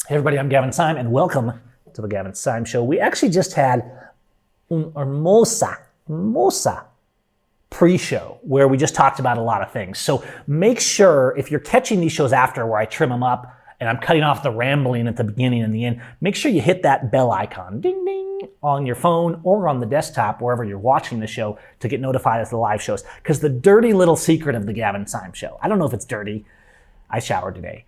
Hey everybody, I'm Gavin Syme, and welcome to the Gavin Syme Show. We actually just had un hermosa pre-show where we just talked about a lot of things. So make sure, if you're catching these shows after where I trim them up and I'm cutting off the rambling at the beginning and the end, make sure you hit that bell icon, ding ding, on your phone or on the desktop, wherever you're watching the show, to get notified as the live shows. Because the dirty little secret of the Gavin Syme Show, I don't know if it's dirty, I showered today,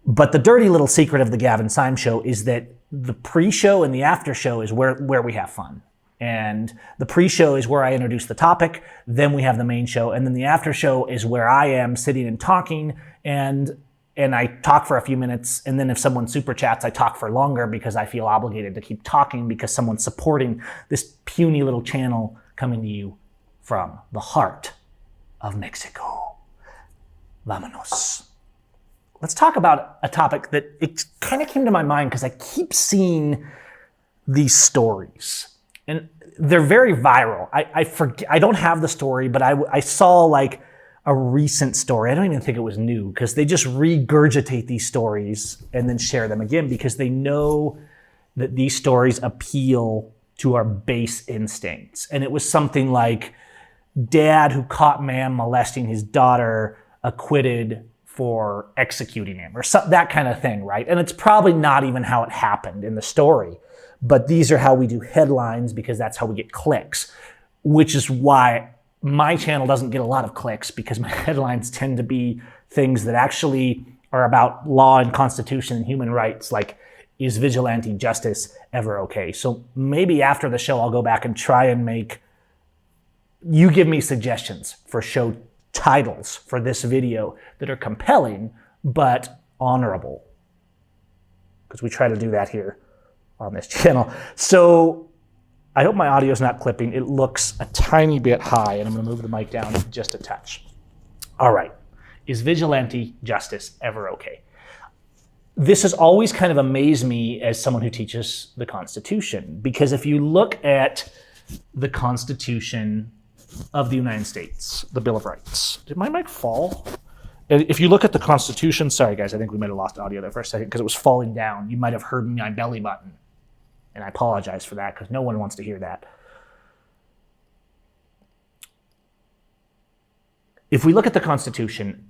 but the dirty little secret of the Gavin Syme Show is that the pre-show and the after show is where we have fun. And the pre-show is where I introduce the topic, then we have the main show, and then the after show is where I am sitting and talking, and I talk for a few minutes, and then if someone super chats, I talk for longer because I feel obligated to keep talking because someone's supporting this puny little channel coming to you from the heart of Mexico. Vámonos. Let's talk about a topic that it kind of came to my mind because I keep seeing these stories. And they're very viral. I don't have the story, but I saw like a recent story. I don't even think it was new because they just regurgitate these stories and then share them again because they know that these stories appeal to our base instincts. And it was something like dad who caught man molesting his daughter acquitted for executing him or that kind of thing, right? And it's probably not even how it happened in the story. But these are how we do headlines because that's how we get clicks, which is why my channel doesn't get a lot of clicks because my headlines tend to be things that actually are about law and constitution and human rights, like, is vigilante justice ever okay? So maybe after the show, I'll go back and try and you give me suggestions for show titles for this video that are compelling but honorable, because we try to do that here on this channel. So I hope my audio is not clipping. It looks a tiny bit high, and I'm going to move the mic down just a touch. All right. Is vigilante justice ever okay? This has always kind of amazed me as someone who teaches the Constitution, because if you look at the Constitution of the United States, the Bill of Rights. Did my mic fall? If you look at the Constitution, sorry guys, I think we might have lost audio there for a second because it was falling down. You might have heard my belly button. And I apologize for that because no one wants to hear that. If we look at the Constitution,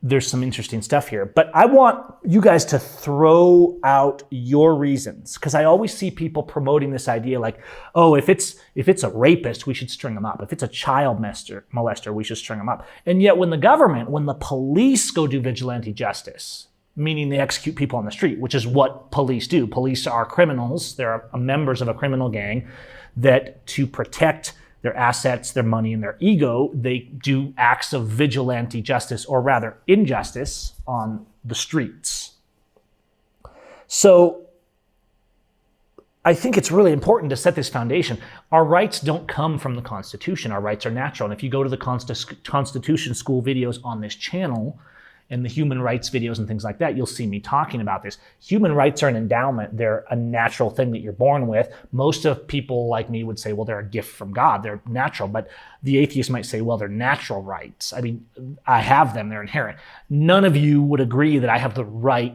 there's some interesting stuff here. But I want you guys to throw out your reasons, because I always see people promoting this idea like, oh, if it's a rapist, we should string them up. If it's a child molester, we should string them up. And yet when the police go do vigilante justice, meaning they execute people on the street, which is what police do. Police are criminals. They're members of a criminal gang that, to protect their assets, their money, and their ego, they do acts of vigilante justice, or rather injustice, on the streets. So I think it's really important to set this foundation. Our rights don't come from the Constitution. Our rights are natural. And if you go to the Constitution school videos on this channel, and the human rights videos and things like that, you'll see me talking about this. Human rights are an endowment. They're a natural thing that you're born with. Most of people like me would say, well, they're a gift from God. They're natural. But the atheist might say, well, they're natural rights. I mean, I have them. They're inherent. None of you would agree that I have the right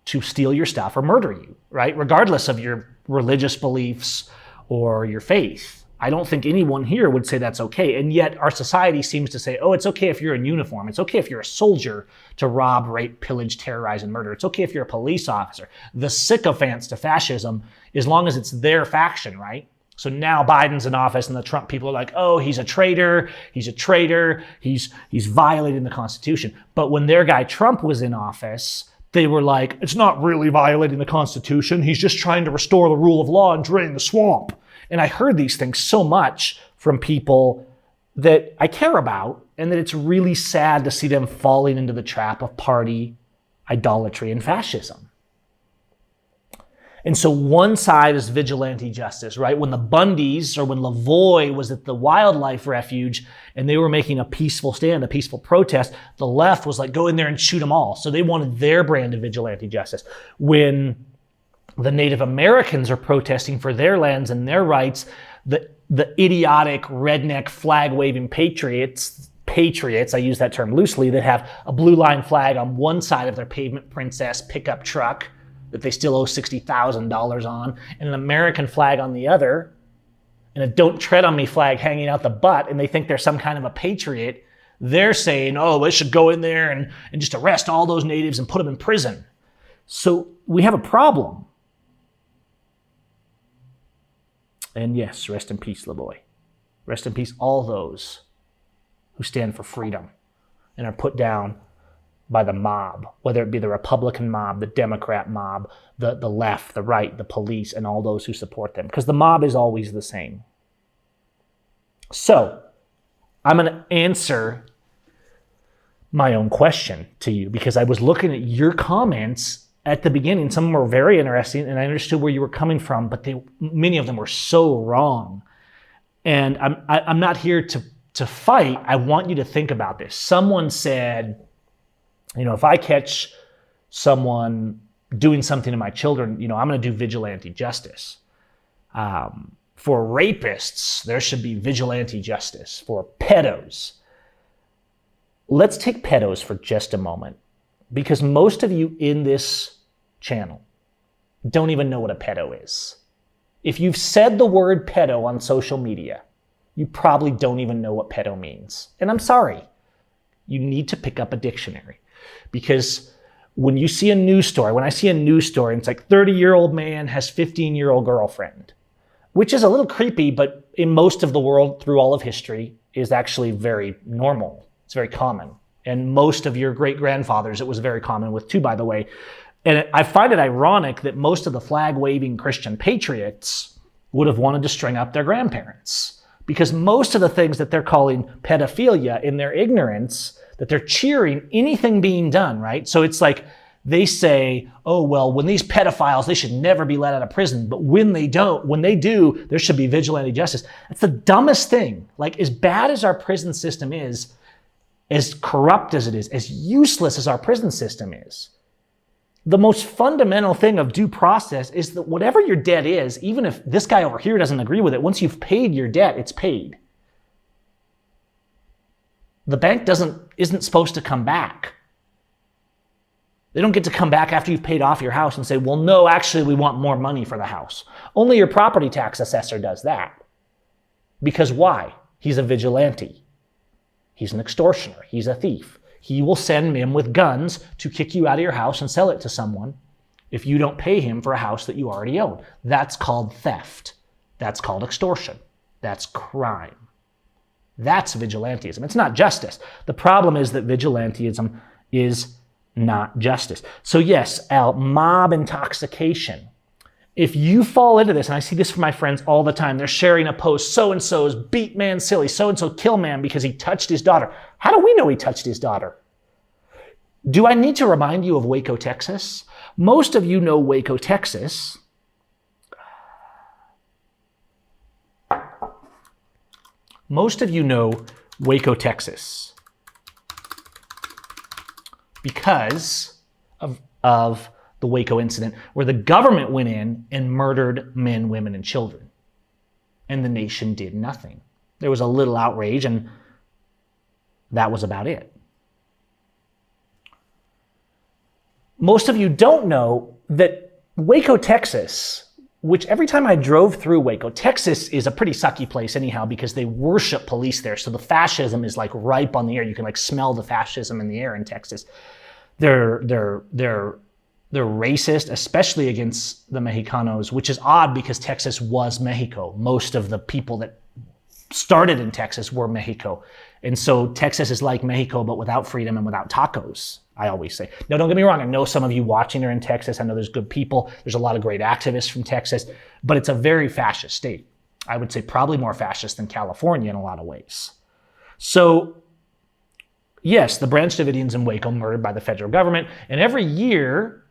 to steal your stuff or murder you, right? Regardless of your religious beliefs or your faith. I don't think anyone here would say that's okay. And yet our society seems to say, oh, it's okay if you're in uniform. It's okay if you're a soldier to rob, rape, pillage, terrorize, and murder. It's okay if you're a police officer. The sycophants to fascism, as long as it's their faction, right? So now Biden's in office and the Trump people are like, oh, he's a traitor, he's violating the Constitution. But when their guy Trump was in office, they were like, it's not really violating the Constitution. He's just trying to restore the rule of law and drain the swamp. And I heard these things so much from people that I care about, and that it's really sad to see them falling into the trap of party idolatry and fascism. And so one side is vigilante justice, right? When the Bundys, or when Lavoie was at the wildlife refuge and they were making a peaceful stand, a peaceful protest, the left was like, go in there and shoot them all. So they wanted their brand of vigilante justice. When the Native Americans are protesting for their lands and their rights, the idiotic redneck flag-waving patriots, I use that term loosely, that have a blue line flag on one side of their pavement princess pickup truck, that they still owe $60,000 on, and an American flag on the other, and a "Don't Tread on Me" flag hanging out the butt, and they think they're some kind of a patriot, they're saying, oh, they should go in there and just arrest all those natives and put them in prison. So we have a problem. And yes, rest in peace, LaBoy. Rest in peace, all those who stand for freedom and are put down by the mob, whether it be the Republican mob, the Democrat mob, the left, the right, the police, and all those who support them, because the mob is always the same. So I'm going to answer my own question to you, because I was looking at your comments at the beginning. Some of them were very interesting, and I understood where you were coming from, but many of them were so wrong. And I'm not here to fight. I want you to think about this. Someone said, if I catch someone doing something to my children, I'm going to do vigilante justice. For rapists, there should be vigilante justice. For pedos, let's take pedos for just a moment, because most of you in this channel don't even know what a pedo is. If you've said the word pedo on social media, you probably don't even know what pedo means. And I'm sorry, you need to pick up a dictionary, because when you see a news story, when I see a news story, and it's like 30-year-old man has 15-year-old girlfriend, which is a little creepy, but in most of the world through all of history is actually very normal. It's very common. And most of your great-grandfathers, it was very common with too, by the way. And I find it ironic that most of the flag-waving Christian patriots would have wanted to string up their grandparents, because most of the things that they're calling pedophilia in their ignorance, that they're cheering anything being done, right? So it's like they say, oh, well, when these pedophiles, they should never be let out of prison. But when they do, there should be vigilante justice. That's the dumbest thing. Like, as bad as our prison system is, as corrupt as it is, as useless as our prison system is, the most fundamental thing of due process is that whatever your debt is, even if this guy over here doesn't agree with it, once you've paid your debt, it's paid. The bank isn't supposed to come back. They don't get to come back after you've paid off your house and say, well, no, actually, we want more money for the house. Only your property tax assessor does that. Because why? He's a vigilante. He's an extortioner. He's a thief. He will send men with guns to kick you out of your house and sell it to someone if you don't pay him for a house that you already own. That's called theft. That's called extortion. That's crime. That's vigilantism. It's not justice. The problem is that vigilantism is not justice. So yes, Al, mob intoxication. If you fall into this, and I see this from my friends all the time, they're sharing a post, so-and-so's beat man silly, so-and-so kill man because he touched his daughter. How do we know he touched his daughter? Do I need to remind you of Waco, Texas? Most of you know Waco, Texas. Most of you know Waco, Texas because of the Waco incident, where the government went in and murdered men, women, and children. And the nation did nothing. There was a little outrage, and that was about it. Most of you don't know that Waco, Texas, which every time I drove through Waco, Texas is a pretty sucky place anyhow, because they worship police there. So the fascism is like ripe on the air. You can like smell the fascism in the air in Texas. They're racist, especially against the Mexicanos, which is odd because Texas was Mexico. Most of the people that started in Texas were Mexico. And so Texas is like Mexico, but without freedom and without tacos, I always say. Now, don't get me wrong. I know some of you watching are in Texas. I know there's good people. There's a lot of great activists from Texas, but it's a very fascist state. I would say probably more fascist than California in a lot of ways. So yes, the Branch Davidians in Waco murdered by the federal government. And every year,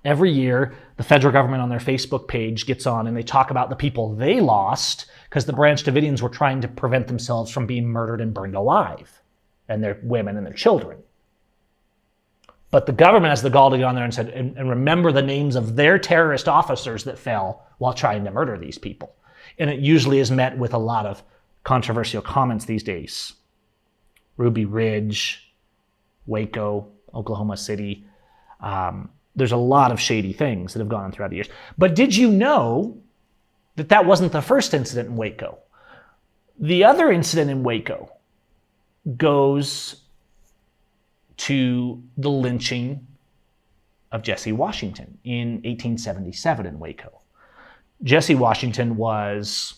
the federal government on their Facebook page gets on and they talk about the people they lost because the Branch Davidians were trying to prevent themselves from being murdered and burned alive, and their women and their children. But the government has the gall to get on there and said, and remember the names of their terrorist officers that fell while trying to murder these people. And it usually is met with a lot of controversial comments these days. Ruby Ridge, Waco, Oklahoma City. there's a lot of shady things that have gone on throughout the years. But did you know that that wasn't the first incident in Waco? The other incident in Waco goes to the lynching of Jesse Washington in 1877 in Waco. Jesse Washington was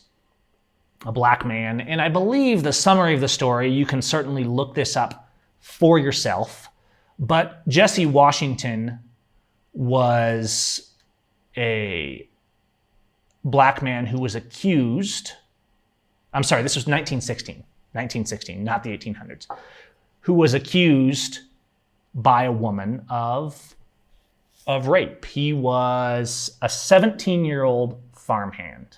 a black man, and I believe the summary of the story, you can certainly look this up for yourself, but Jesse Washington was a black man who was accused, I'm sorry, this was 1916, not the 1800s, who was accused by a woman of rape. He was a 17-year-old farmhand.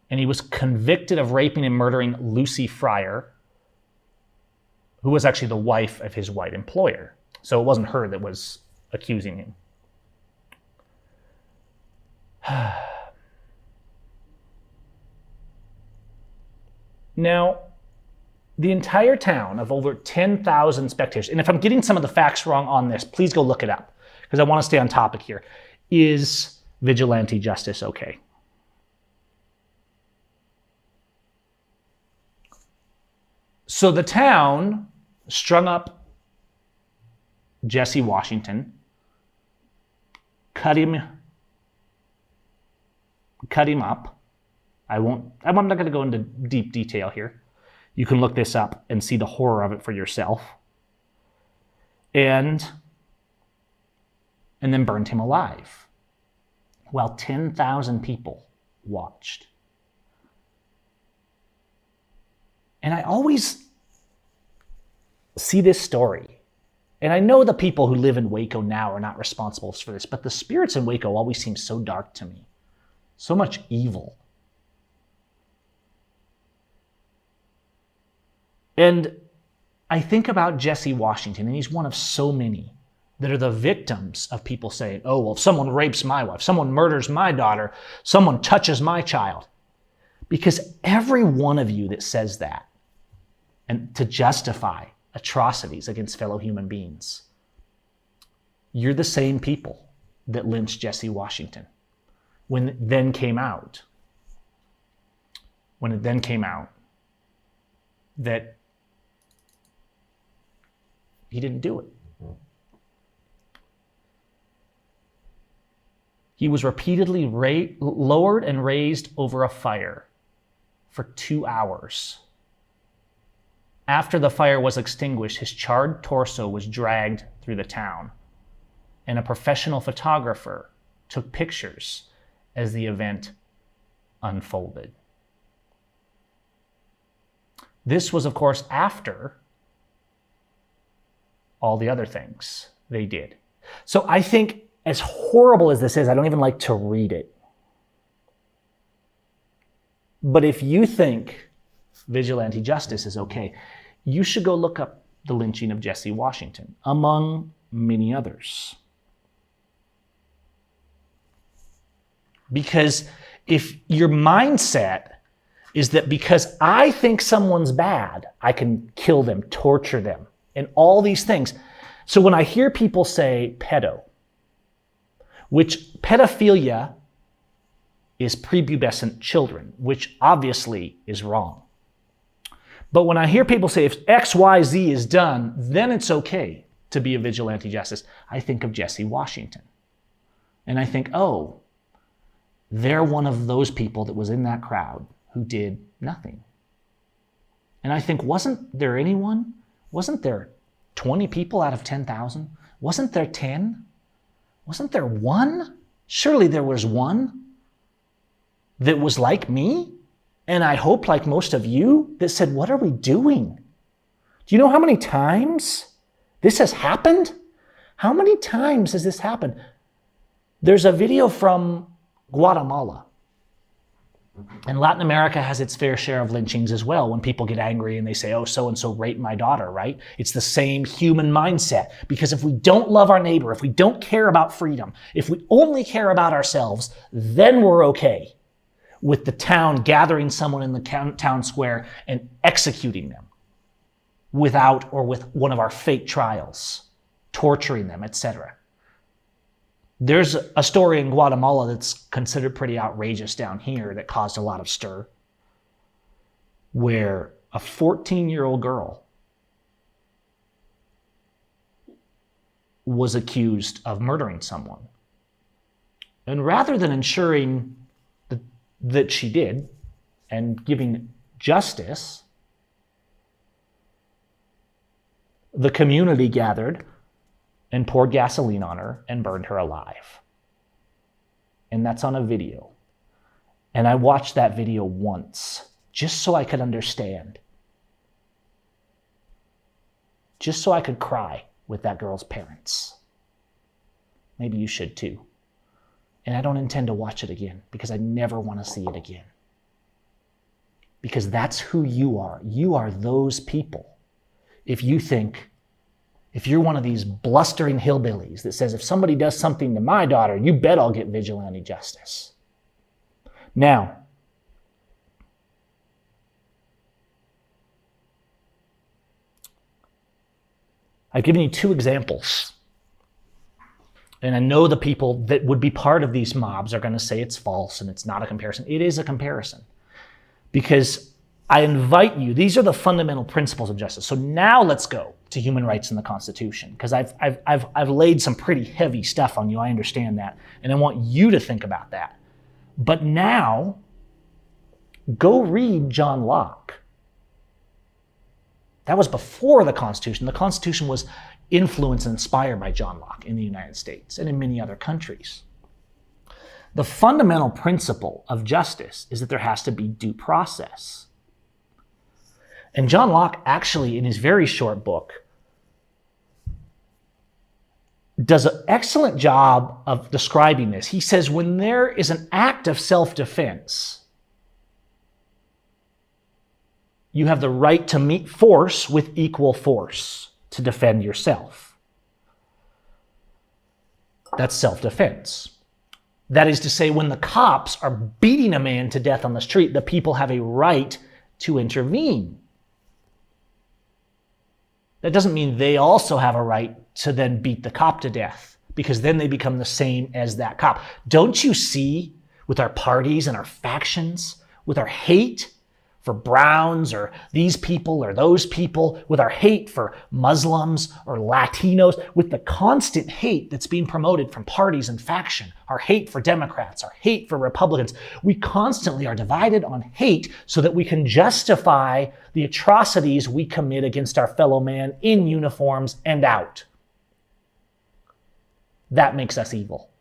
And he was convicted of raping and murdering Lucy Fryer, who was actually the wife of his white employer. So it wasn't her that was accusing him. Now, the entire town of over 10,000 spectators, and if I'm getting some of the facts wrong on this, please go look it up, because I want to stay on topic here. Is vigilante justice okay? So the town strung up Jesse Washington, cut him up. I'm not going to go into deep detail here. You can look this up and see the horror of it for yourself. And then burned him alive while 10,000 people watched. And I always see this story. And I know the people who live in Waco now are not responsible for this, but the spirits in Waco always seem so dark to me. So much evil. And I think about Jesse Washington, and he's one of so many that are the victims of people saying, oh, well, if someone rapes my wife, someone murders my daughter, someone touches my child. Because every one of you that says that, and to justify atrocities against fellow human beings, you're the same people that lynched Jesse Washington. When it then came out that he didn't do it. He was repeatedly lowered and raised over a fire for 2 hours. After the fire was extinguished, his charred torso was dragged through the town, and a professional photographer took pictures as the event unfolded. This was, of course, after all the other things they did. So I think, as horrible as this is, I don't even like to read it. But if you think vigilante justice is okay, you should go look up the lynching of Jesse Washington, among many others. Because if your mindset is that because I think someone's bad, I can kill them, torture them, and all these things. So when I hear people say pedo, which pedophilia is prepubescent children, which obviously is wrong. But when I hear people say if X, Y, Z is done, then it's okay to be a vigilante justice, I think of Jesse Washington. And I think, oh, they're one of those people that was in that crowd who did nothing. And I think, wasn't there 20 people out of 10,000? Wasn't there 10? Wasn't there one? Surely there was one that was like me, and I hope like most of you, that said, what are we doing? Do you know how many times this has happened? How many times has this happened? There's a video from Guatemala. And Latin America has its fair share of lynchings as well, when people get angry and they say, oh, so-and-so raped my daughter, right? It's the same human mindset. Because if we don't love our neighbor, if we don't care about freedom, if we only care about ourselves, then we're okay with the town gathering someone in the town square and executing them without or with one of our fake trials. torturing them, etc. There's a story in Guatemala that's considered pretty outrageous down here that caused a lot of stir, where a 14-year-old girl was accused of murdering someone. And rather than ensuring that she did and giving justice, the community gathered and poured gasoline on her and burned her alive. And that's on a video. And I watched that video once, just so I could understand. Just so I could cry with that girl's parents. Maybe you should too. And I don't intend to watch it again, because I never want to see it again. Because that's who you are. You are those people. If you're one of these blustering hillbillies that says, if somebody does something to my daughter, you bet I'll get vigilante justice. Now, I've given you two examples. And I know the people that would be part of these mobs are going to say it's false and it's not a comparison. It is a comparison. Because I invite you, these are the fundamental principles of justice. So now let's go to human rights in the Constitution, because I've laid some pretty heavy stuff on you. I understand that. And I want you to think about that. But now, go read John Locke. That was before the Constitution. The Constitution was influenced and inspired by John Locke in the United States and in many other countries. The fundamental principle of justice is that there has to be due process. And John Locke actually, in his very short book, does an excellent job of describing this. He says, when there is an act of self-defense, you have the right to meet force with equal force to defend yourself. That's self-defense. That is to say, when the cops are beating a man to death on the street, the people have a right to intervene. That doesn't mean they also have a right to then beat the cop to death, because then they become the same as that cop. Don't you see, with our parties and our factions, with our hate for Browns or these people or those people, with our hate for Muslims or Latinos, with the constant hate that's being promoted from parties and faction, our hate for Democrats, our hate for Republicans, we constantly are divided on hate so that we can justify the atrocities we commit against our fellow man in uniforms and out. That makes us evil.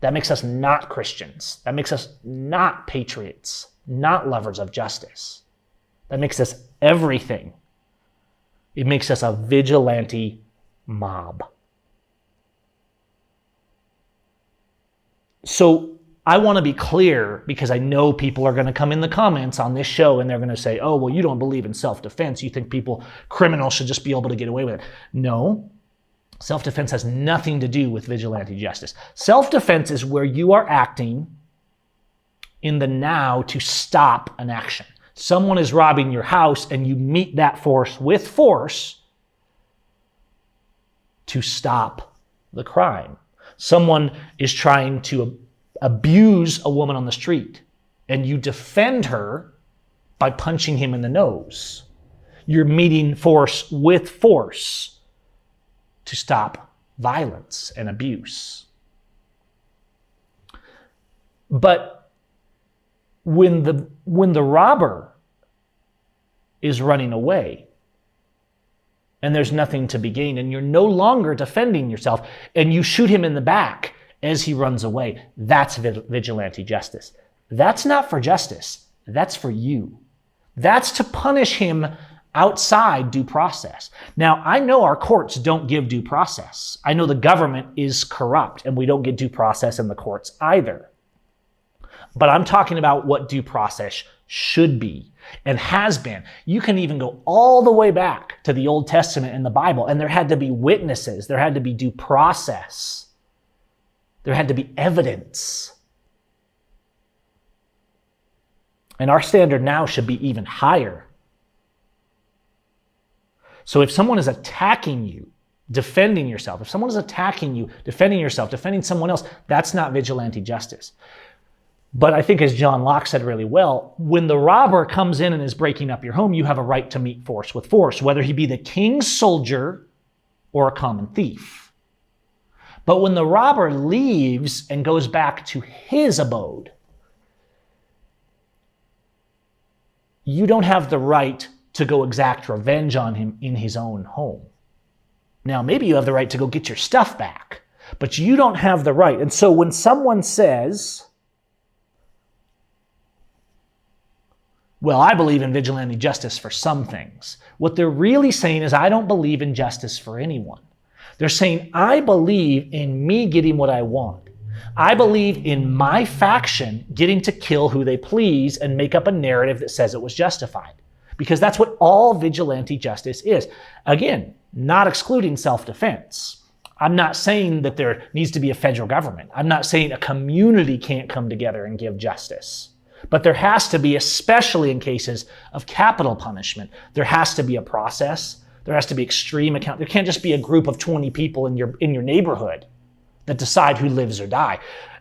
That makes us not Christians. That makes us not patriots, not lovers of justice. That makes us everything. It makes us a vigilante mob. So I want to be clear, because I know people are going to come in the comments on this show and they're going to say, oh, well, you don't believe in self-defense. You think criminals should just be able to get away with it. No. Self-defense has nothing to do with vigilante justice. Self-defense is where you are acting in the now to stop an action. Someone is robbing your house and you meet that force with force to stop the crime. Someone is trying to abuse a woman on the street and you defend her by punching him in the nose. You're meeting force with force to stop violence and abuse. But when the robber is running away and there's nothing to be gained and you're no longer defending yourself and you shoot him in the back as he runs away, that's vigilante justice. That's not for justice. That's for you. That's to punish him outside due process. Now, I know our courts don't give due process. I know the government is corrupt and we don't get due process in the courts either. But I'm talking about what due process should be and has been. You can even go all the way back to the Old Testament and the Bible, and there had to be witnesses. There had to be due process. There had to be evidence. And our standard now should be even higher. So if someone is attacking you defending yourself. If someone is attacking you, defending yourself, defending someone else, that's not vigilante justice. But I think, as John Locke said really well, when the robber comes in and is breaking up your home, you have a right to meet force with force, whether he be the king's soldier or a common thief. But when the robber leaves and goes back to his abode, you don't have the right to go exact revenge on him in his own home. Now, maybe you have the right to go get your stuff back, but you don't have the right. And so when someone says, well, I believe in vigilante justice for some things, what they're really saying is, I don't believe in justice for anyone. They're saying, I believe in me getting what I want. I believe in my faction getting to kill who they please and make up a narrative that says it was justified. Because that's what all vigilante justice is. Again, not excluding self-defense. I'm not saying that there needs to be a federal government. I'm not saying a community can't come together and give justice. But there has to be, especially in cases of capital punishment, there has to be a process. There has to be extreme account. There can't just be a group of 20 people in your neighborhood that decide who lives or die,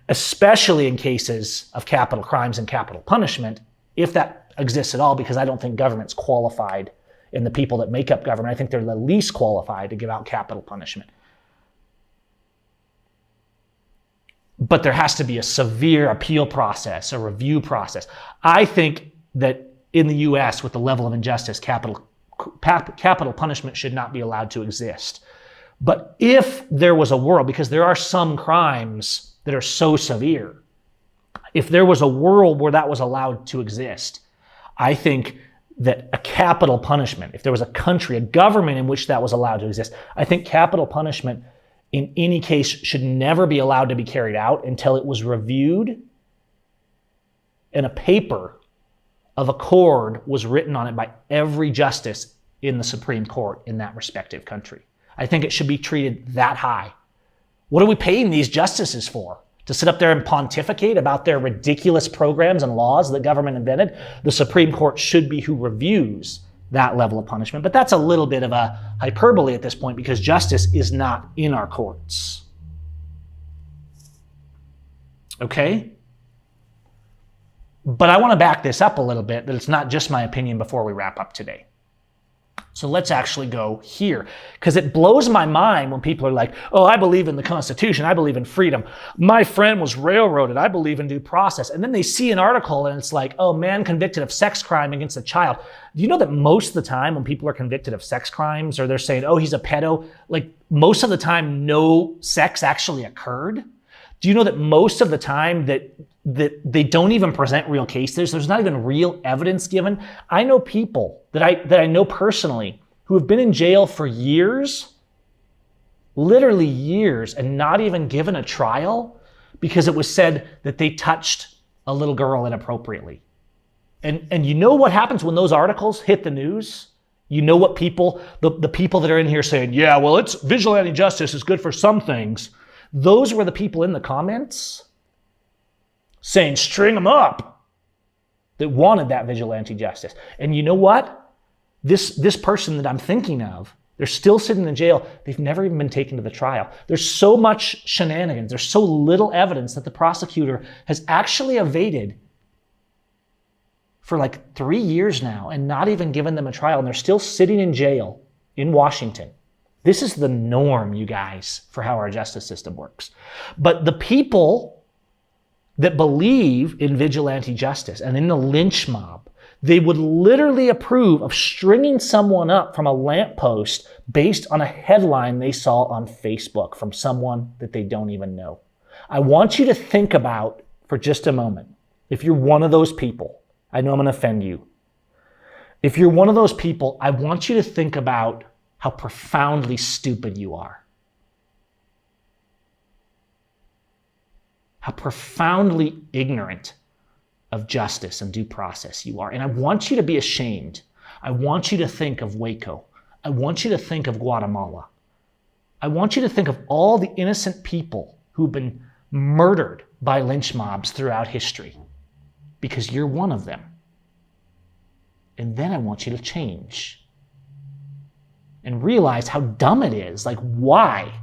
especially in cases of capital crimes and capital punishment, if that exists at all, because I don't think government's qualified, and the people that make up government, I think they're the least qualified to give out capital punishment. But there has to be a severe appeal process, a review process. I think that in the US, with the level of injustice, capital punishment should not be allowed to exist. But if there was a world, because there are some crimes that are so severe, if there was a world where that was allowed to exist, I think that a capital punishment, if there was a country, a government in which that was allowed to exist, I think capital punishment in any case should never be allowed to be carried out until it was reviewed and a paper of accord was written on it by every justice in the Supreme Court in that respective country. I think it should be treated that high. What are we paying these justices for? To sit up there and pontificate about their ridiculous programs and laws that government invented? The Supreme Court should be who reviews that level of punishment. But that's a little bit of a hyperbole at this point, because justice is not in our courts. Okay? But I want to back this up a little bit, that it's not just my opinion before we wrap up today. So let's actually go here, because it blows my mind when people are like, oh, I believe in the Constitution. I believe in freedom. My friend was railroaded. I believe in due process. And then they see an article and it's like, oh, man convicted of sex crime against a child. Do you know that most of the time when people are convicted of sex crimes, or they're saying, oh, he's a pedo, like most of the time no sex actually occurred? Do you know that most of the time that they don't even present real cases? There's not even real evidence given. I know people that I know personally who have been in jail for years, literally years, and not even given a trial because it was said that they touched a little girl inappropriately. And you know what happens when those articles hit the news? You know what people, the people that are in here saying, yeah, well, it's vigilante justice is good for some things. Those were the people in the comments saying, string them up, that wanted that vigilante justice. And you know what? This person that I'm thinking of, they're still sitting in jail. They've never even been taken to the trial. There's so much shenanigans. There's so little evidence that the prosecutor has actually evaded for like 3 years now and not even given them a trial. And they're still sitting in jail in Washington. This is the norm, you guys, for how our justice system works. But the people that believe in vigilante justice and in the lynch mob, they would literally approve of stringing someone up from a lamppost based on a headline they saw on Facebook from someone that they don't even know. I want you to think about, for just a moment, if you're one of those people, I know I'm going to offend you. If you're one of those people, I want you to think about how profoundly stupid you are. How profoundly ignorant of justice and due process you are. And I want you to be ashamed. I want you to think of Waco. I want you to think of Guatemala. I want you to think of all the innocent people who've been murdered by lynch mobs throughout history, because you're one of them. And then I want you to change. and realize how dumb it is. Like, why?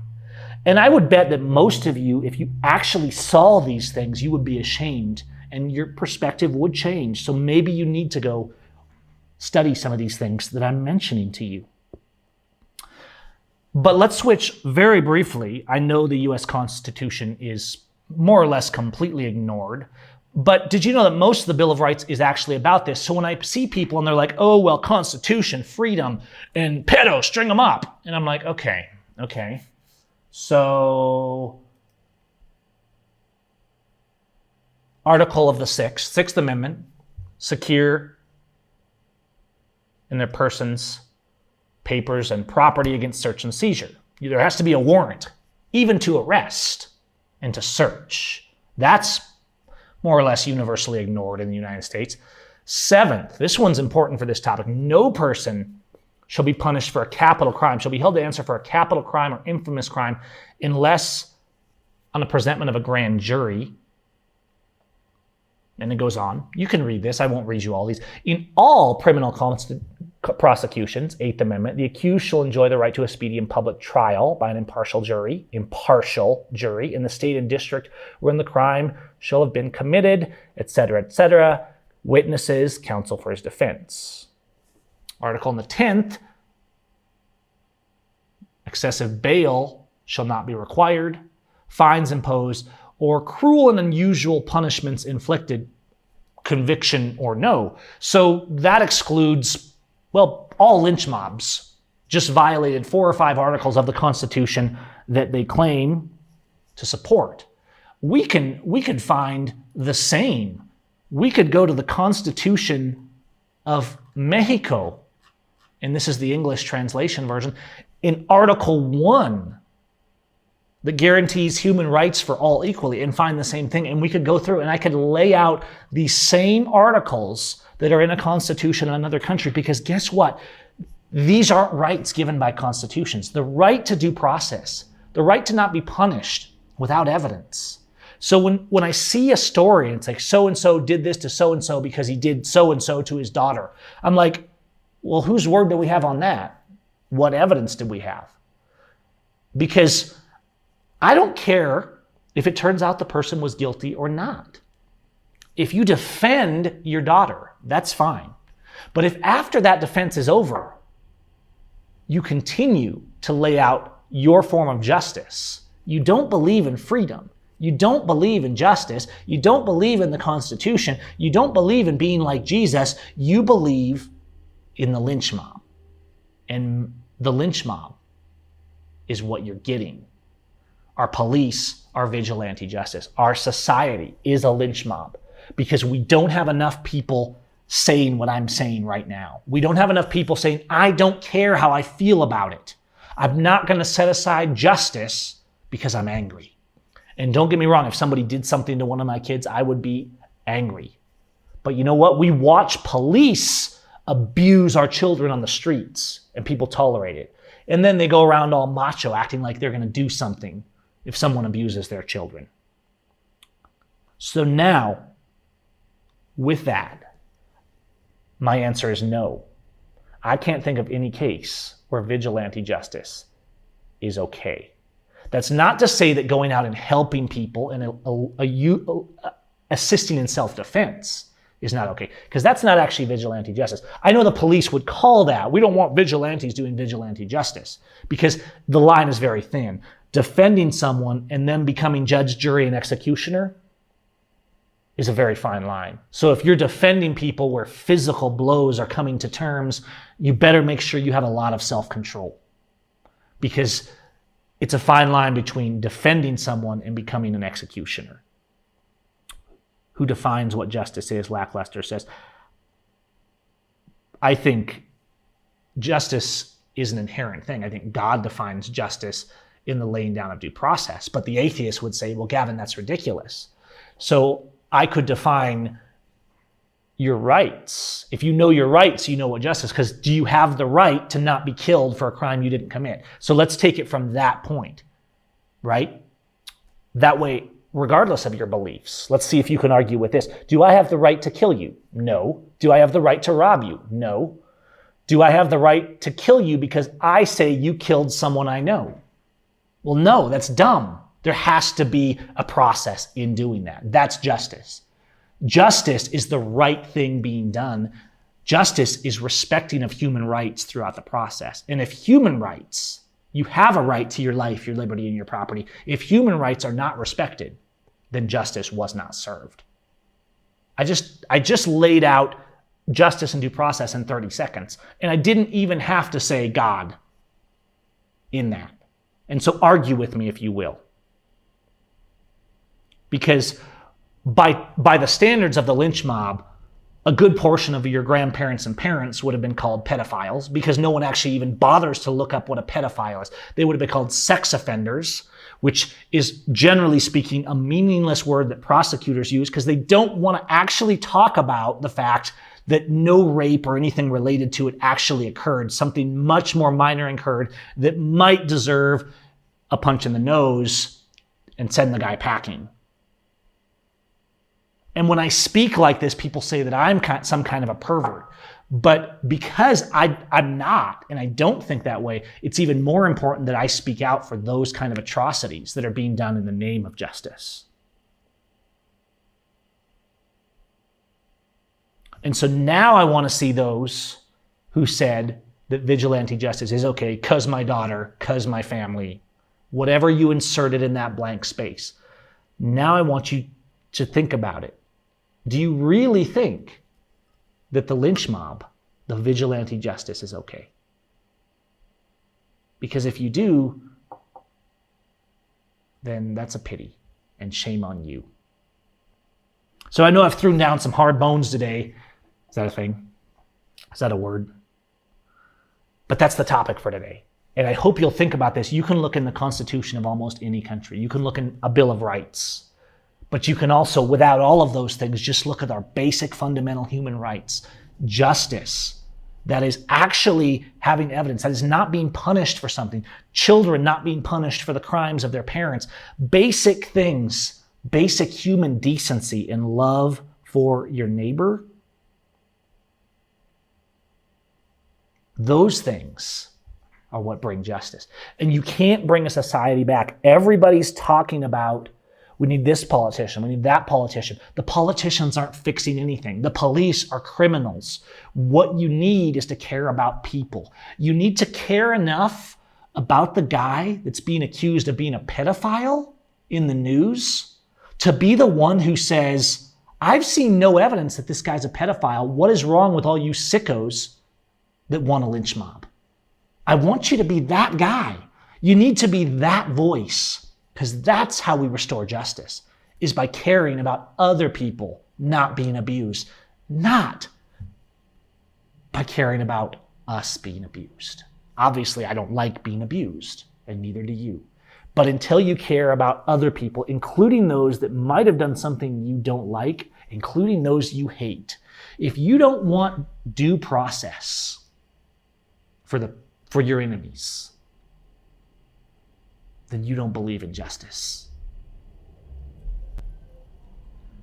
And I would bet that most of you, if you actually saw these things, you would be ashamed and your perspective would change. So maybe you need to go study some of these things that I'm mentioning to you. But let's switch very briefly. I know the US Constitution is more or less completely ignored, but did you know that most of the Bill of Rights is actually about this? So when I see people and they're like, oh, well, Constitution, freedom, and pedo, string them up. And I'm like, okay. So, Article of the Sixth Amendment, secure in their persons, papers, and property against search and seizure. There has to be a warrant, even to arrest and to search. That's more or less universally ignored in the United States. Seventh, this one's important for this topic. No person shall be punished for a capital crime, shall be held to answer for a capital crime or infamous crime unless on the presentment of a grand jury. And it goes on. You can read this. I won't read you all these. In all criminal prosecutions, Eighth Amendment, the accused shall enjoy the right to a speedy and public trial by an impartial jury in the state and district wherein the crime shall have been committed, etc., etc. Witnesses, counsel for his defense. Article in the 10th, excessive bail shall not be required, fines imposed, or cruel and unusual punishments inflicted, conviction or no. So that excludes, well, all lynch mobs just violated 4 or 5 articles of the Constitution that they claim to support. We could find the same. We could go to the Constitution of Mexico, and this is the English translation version, in Article 1 that guarantees human rights for all equally, and find the same thing. And we could go through and I could lay out these same articles that are in a constitution in another country, because guess what? These aren't rights given by constitutions. The right to due process, the right to not be punished without evidence. So when I see a story and it's like so-and-so did this to so-and-so because he did so-and-so to his daughter, I'm like, well, whose word do we have on that? What evidence did we have? Because I don't care if it turns out the person was guilty or not. If you defend your daughter, that's fine. But if after that defense is over, you continue to lay out your form of justice, you don't believe in freedom, you don't believe in justice, you don't believe in the Constitution, you don't believe in being like Jesus, you believe in the lynch mob. And the lynch mob is what you're getting. Our police are vigilante justice. Our society is a lynch mob because we don't have enough people saying what I'm saying right now. We don't have enough people saying, I don't care how I feel about it. I'm not going to set aside justice because I'm angry. And don't get me wrong, if somebody did something to one of my kids, I would be angry. But you know what? We watch police abuse our children on the streets and people tolerate it. And then they go around all macho acting like they're going to do something if someone abuses their children. So now, with that, my answer is no. I can't think of any case where vigilante justice is okay. That's not to say that going out and helping people and assisting in self-defense is not okay, because that's not actually vigilante justice. I know the police would call that. We don't want vigilantes doing vigilante justice, because the line is very thin. Defending someone and then becoming judge, jury, and executioner is a very fine line. So if you're defending people where physical blows are coming to terms, you better make sure you have a lot of self-control, because it's a fine line between defending someone and becoming an executioner. Who defines what justice is? Lackluster says. I think justice is an inherent thing. I think God defines justice in the laying down of due process. But the atheist would say, well, Gavin, that's ridiculous. So I could define your rights. If you know your rights, you know what justice is, because do you have the right to not be killed for a crime you didn't commit? So let's take it from that point, right? That way, regardless of your beliefs, let's see if you can argue with this. Do I have the right to kill you? No. Do I have the right to rob you? No. Do I have the right to kill you because I say you killed someone I know? Well, no, that's dumb. There has to be a process in doing that. That's justice. Justice is the right thing being done. Justice is respecting of human rights throughout the process. And if human rights, you have a right to your life, your liberty, and your property. If human rights are not respected, then justice was not served. I just laid out justice and due process in 30 seconds. And I didn't even have to say God in that. And so argue with me if you will. Because by the standards of the lynch mob, a good portion of your grandparents and parents would have been called pedophiles because no one actually even bothers to look up what a pedophile is. They would have been called sex offenders, which is generally speaking a meaningless word that prosecutors use because they don't want to actually talk about the fact that no rape or anything related to it actually occurred. Something much more minor occurred that might deserve a punch in the nose and send the guy packing. And when I speak like this, people say that I'm some kind of a pervert. But because I'm not, and I don't think that way, it's even more important that I speak out for those kind of atrocities that are being done in the name of justice. And so now I want to see those who said that vigilante justice is okay because my daughter, because my family, whatever you inserted in that blank space. Now I want you to think about it. Do you really think that the lynch mob, the vigilante justice is okay? Because if you do, then that's a pity and shame on you. So I know I've thrown down some hard bones today. Is that a thing? Is that a word? But that's the topic for today. And I hope you'll think about this. You can look in the Constitution of almost any country. You can look in a Bill of Rights. But you can also, without all of those things, just look at our basic fundamental human rights. Justice, that is actually having evidence, that is not being punished for something. Children not being punished for the crimes of their parents. Basic things, basic human decency and love for your neighbor. Those things are what bring justice. And you can't bring a society back. Everybody's talking about we need this politician, we need that politician. The politicians aren't fixing anything. The police are criminals. What you need is to care about people. You need to care enough about the guy that's being accused of being a pedophile in the news to be the one who says, I've seen no evidence that this guy's a pedophile. What is wrong with all you sickos that want a lynch mob? I want you to be that guy. You need to be that voice. Because that's how we restore justice, is by caring about other people not being abused, not by caring about us being abused. Obviously, I don't like being abused, and neither do you. But until you care about other people, including those that might have done something you don't like, including those you hate, if you don't want due process for your enemies, then you don't believe in justice.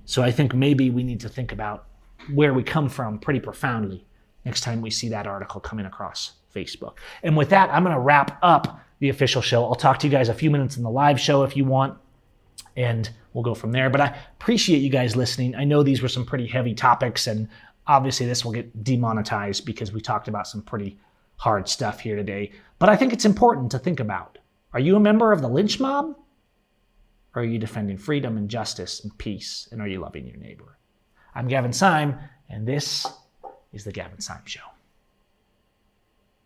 So I think maybe we need to think about where we come from pretty profoundly next time we see that article coming across Facebook. And with that, I'm going to wrap up the official show. I'll talk to you guys a few minutes in the live show if you want, and we'll go from there. But I appreciate you guys listening. I know these were some pretty heavy topics, and obviously this will get demonetized because we talked about some pretty hard stuff here today. But I think it's important to think about. Are you a member of the lynch mob? Or are you defending freedom and justice and peace? And are you loving your neighbor? I'm Gavin Syme, and this is The Gavin Syme Show.